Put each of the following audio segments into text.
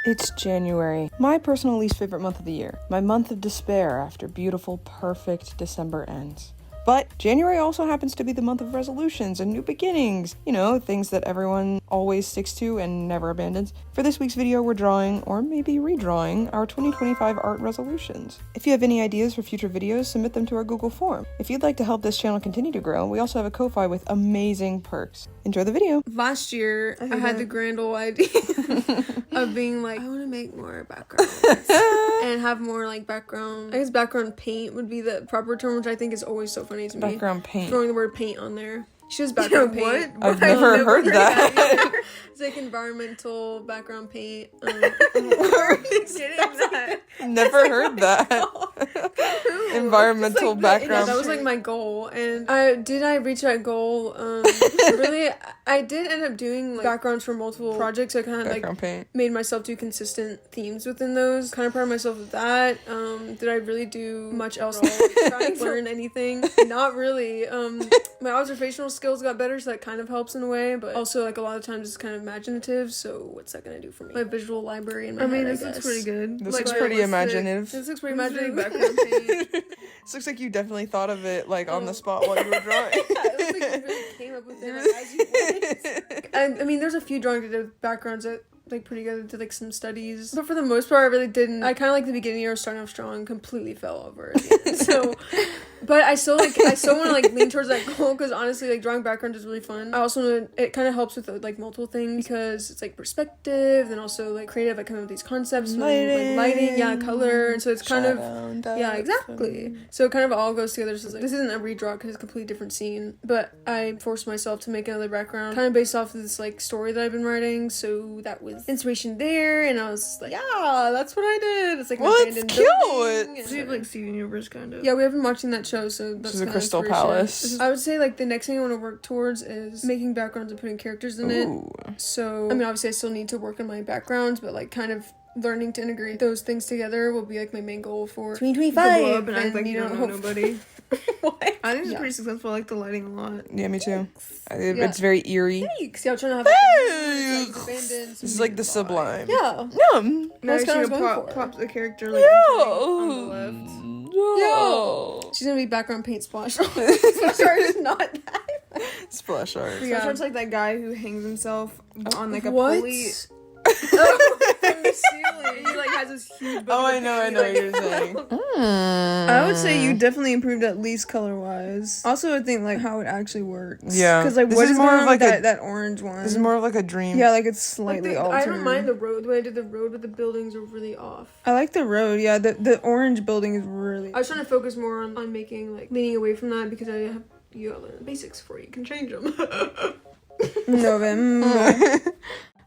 It's January, my personal least favorite month of the year. My month of despair after beautiful, perfect December ends. But January also happens to be the month of resolutions and new beginnings. You know, things that everyone always sticks to and never abandons. For this week's video, we're drawing, or maybe redrawing, our 2025 art resolutions. If you have any ideas for future videos, submit them to our Google form. If you'd like to help this channel continue to grow, we also have a Ko-Fi with amazing perks. Enjoy the video. Last year, I had the grand old idea of being like, I want to make more backgrounds and have more like background. I guess background paint would be the proper term, which I think is always so funny to me. Background paint. Throwing the word paint on there. She has background paint. I've never heard that. It's like environmental background paint. Never heard that. Environmental background. Yeah, that was like my goal, and I reach that goal. Really, I did end up doing like backgrounds for multiple projects. I kind of like made myself do consistent themes within those. Kind of proud of myself with that. Did I really do much else? Trying to learn anything? Not really. My observational skills got better, so that kind of helps in a way, but also like a lot of times it's kind of imaginative, so what's that gonna do for me? My visual library in my head, this looks pretty good. This looks pretty imaginative. This looks pretty imaginative. Background paint. This looks like you definitely thought of it like on the spot while you were drawing. Yeah, it looks like you really came up with it like, as you went. I mean, there's a few drawings that did backgrounds that like pretty good, did like some studies, but for the most part I really didn't. I kind of like the beginning year starting off strong, completely fell over at the end. So but I still want to like lean towards that goal, because honestly like drawing background is really fun. I also it kind of helps with like multiple things, because it's like perspective and also like creative. I come up with these concepts, lighting, yeah, color, and so it's kind of yeah, exactly. So it kind of all goes together. So it's like, this isn't a redraw because it's a completely different scene, but I forced myself to make another background kind of based off of this like story that I've been writing, so that was inspiration there, and I was like, yeah, that's what I did. It's like well, it's cute. So you have like Steven Universe kind of. Yeah, we have been watching that show, so that's the Crystal Palace. I would say like the next thing I want to work towards is making backgrounds and putting characters in it. So I mean, obviously I still need to work on my backgrounds, but like kind of learning to integrate those things together will be like my main goal for 2025. Blow up and act like you don't know nobody. What? I think it's pretty successful. I like the lighting a lot. Yeah, me too. It's very eerie. Thanks. Yeah, I'm trying to have this is like the sublime. Yeah. That's kind of pop the character like on the left. Yeah. She's gonna be background paint splash art. Splash art is not that. Splash art. Splash art's like that guy who hangs himself on like a pulley. From the ceiling. He like has this huge. I know what you're saying. I would say you definitely improved at least color wise. Also, I think like how it actually works. Yeah, because like this what is is more of like that orange one? This is more of like a dream. Yeah, like it's slightly altered. I don't mind the road. The way I did the road, but the buildings are really off. I like the road. Yeah, the orange building is really. I was trying to focus more on making like leaning away from that, because you gotta learn the basics before you can change them. November.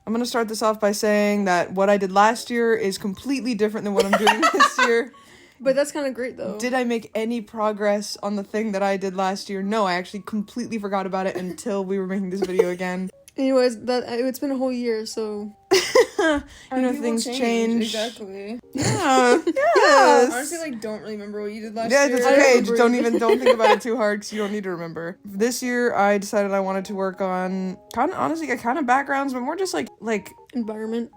I'm gonna start this off by saying that what I did last year is completely different than what I'm doing this year. But that's kind of great, though. Did I make any progress on the thing that I did last year? No, I actually completely forgot about it until we were making this video again. Anyways, it's been a whole year, so you know, things change. Exactly. Yeah. Yes. Honestly, like, don't really remember what you did last year. Yeah, that's okay. Just don't think about it too hard, because you don't need to remember. This year, I decided I wanted to work on kind of backgrounds, but more just like environmental.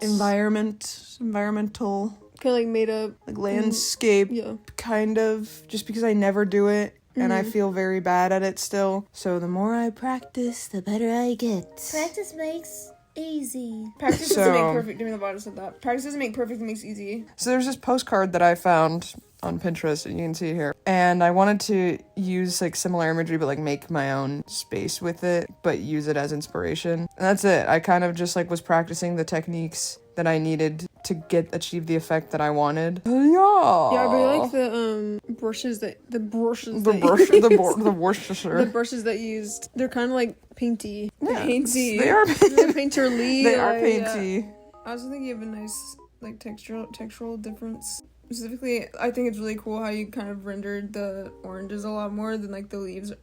Kind of like made up. Like landscape, kind of. Just because I never do it. And I feel very bad at it still. So the more I practice, the better I get. Practice makes easy. Practice doesn't make perfect. Demi Lovato said that. Practice doesn't make perfect, it makes easy. So there's this postcard that I found on Pinterest, and you can see it here. And I wanted to use like similar imagery, but like make my own space with it, but use it as inspiration. And that's it. I kind of just like was practicing the techniques that I needed to achieve the effect that I wanted. Yeah, I really like the brushes that the brushes that used. They're kind of like painty. Yeah, painty. They are painterly. They are painty. Yeah. I also think you have a nice like textural difference. Specifically, I think it's really cool how you kind of rendered the oranges a lot more than like the leaves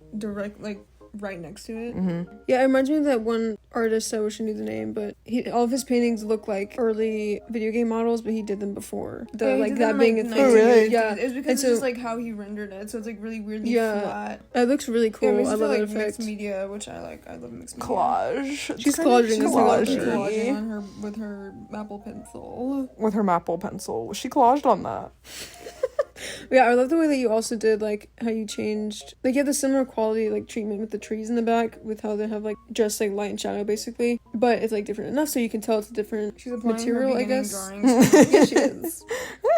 right next to it. Yeah, it reminds me of that one artist, I wish I knew the name, but all of his paintings look like early video game models, but he did them before. Yeah, he Like did that them, being like, a 19 thing. really? Yeah. It was because And it's so- just like how he rendered it, so it's like really weirdly Yeah. flat. It looks really cool. Yeah, it makes I me feel love like that mixed effect. media, which I like. I love mixed media. Collage. She's Kind of collaging. She's collaging. collaging on her with her Apple pencil. With her maple pencil. She collaged on that. Yeah, I love the way that you also did, like, how you changed, like, you have the similar quality, like, treatment with the trees in the back, with how they have, like, just, like, light and shadow, basically, but it's, like, different enough so you can tell it's a different She's applying material, her I beginning guess. drawings. Yeah, she is.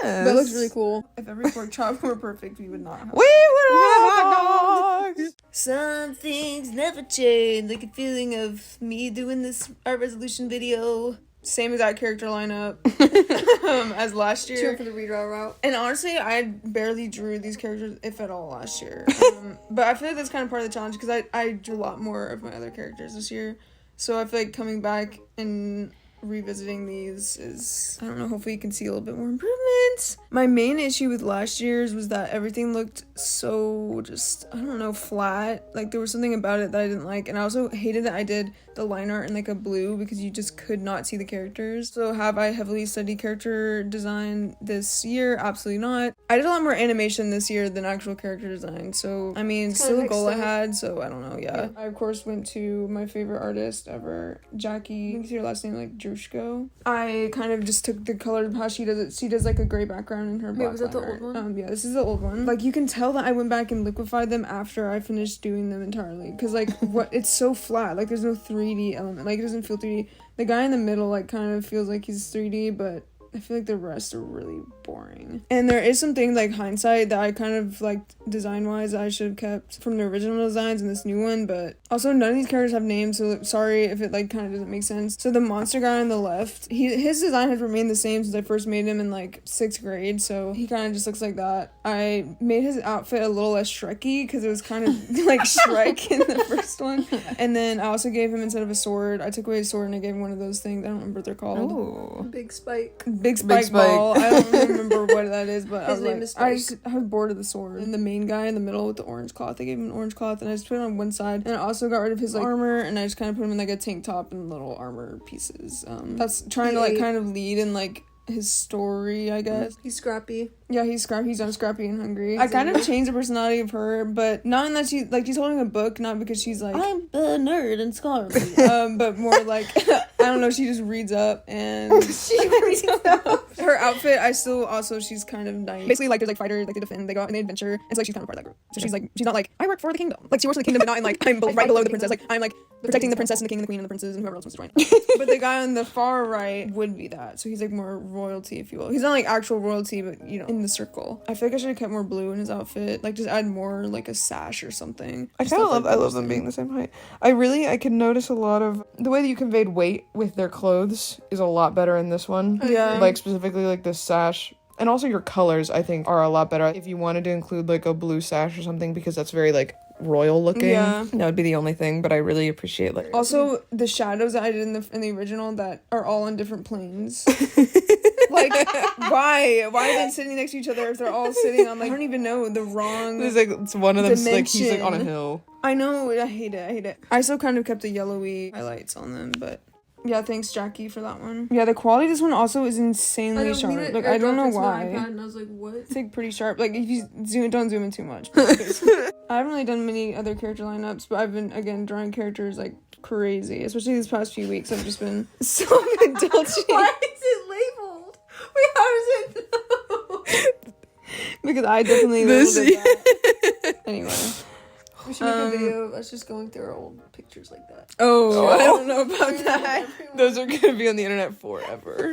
But it looks really cool. If every pork chop were perfect, we would not have. We would have hot dogs. Some things never change, like a feeling of me doing this art resolution video. Same exact character lineup as last Cheer year. for the redraw route. And honestly, I barely drew these characters, if at all, last year. But I feel like that's kind of part of the challenge because I drew a lot more of my other characters this year. So I feel like coming back and revisiting these is, I don't know, hopefully you can see a little bit more improvements. My main issue with last year's was that everything looked so just, I don't know, flat. Like there was something about it that I didn't like. And I also hated that I did the line art in like a blue because you just could not see the characters. So have I heavily studied character design this year? Absolutely not. I did a lot more animation this year than actual character design. So, I mean, It's still a kinda goal I mixed up. had. So I don't know, yeah. I, of course, went to my favorite artist ever, Jackie. I think it's her last name, like Drushko. I kind of just took the color how she does it. She does like a gray background in her black was that the line old art. one? Yeah, this is the old one. Like you can tell that I went back and liquefied them after I finished doing them entirely. Cause like what it's so flat. Like there's no 3D element. Like it doesn't feel 3D. The guy in the middle like kind of feels like he's 3D, but I feel like the rest are really boring. And there is something like hindsight that I kind of liked design wise I should have kept from the original designs in this new one, but also none of these characters have names, so sorry if it like kind of doesn't make sense. So the monster guy on the left, his design has remained the same since I first made him in like 6th grade, so he kind of just looks like that. I made his outfit a little less Shrekky because it was kind of like Shrek in the first one. And then I also gave him, instead of a sword, I took away his sword and I gave him one of those things. I don't remember what they're called. Ooh. Big spike. Big spike ball. I don't remember what that is, but His I name was is like, Spike. I was bored of the sword. And the main guy in the middle with the orange cloth, I gave him an orange cloth and I just put it on one side. And I also got rid of his like armor and I just kind of put him in like a tank top and little armor pieces. That's trying to like kind of lead in like his story, I guess. He's scrappy. Yeah, he's scrappy and hungry. I kind of changed the personality of her, but not in that she's holding a book, not because she's like I'm a nerd and scholarly. But more like I don't know, she just reads up and she reads up. Her outfit, she's kind of nice. Basically, like there's like fighters, like they defend, they go out and they adventure, and so like she's kind of part of that group. So she's not like I work for the kingdom. Like she works for the kingdom, but not in like I'm right below the princess. Like I'm like protecting the princess and the king and the queen and the princes and whoever else wants to join. But the guy on the far right would be that. So he's like more royalty, if you will. He's not like actual royalty, but you know, in the circle. I feel like I should have kept more blue in his outfit. Like just add more like a sash or something. I love them being the same height. I can notice a lot of the way that you conveyed weight with their clothes is a lot better in this one. Yeah. Like specifically like the sash. And also your colors, I think, are a lot better. If you wanted to include like a blue sash or something, because that's very like royal looking. Yeah. That would be the only thing, but I really appreciate like Also, the shadows that I did in the original that are all on different planes. Like, why are they sitting next to each other if they're all sitting on like I don't even know the wrong. There's like it's one of them like he's like on a dimension. hill. I know, I hate it. I still kind of kept the yellowy highlights on them, but yeah, thanks Jackie for that one. Yeah, the quality of this one also is insanely sharp. Like I don't know why. And I was like, what? It's like pretty sharp. Like if you don't zoom in too much. I haven't really done many other character lineups, but I've been again drawing characters like crazy. Especially these past few weeks, I've just been so indulgent. Why is it labeled? Wait, how does it know? Because I definitely labeled it that. Anyway. We should make a video of us just going through our old pictures like that. Oh, I don't know about that. Those are gonna be on the internet forever.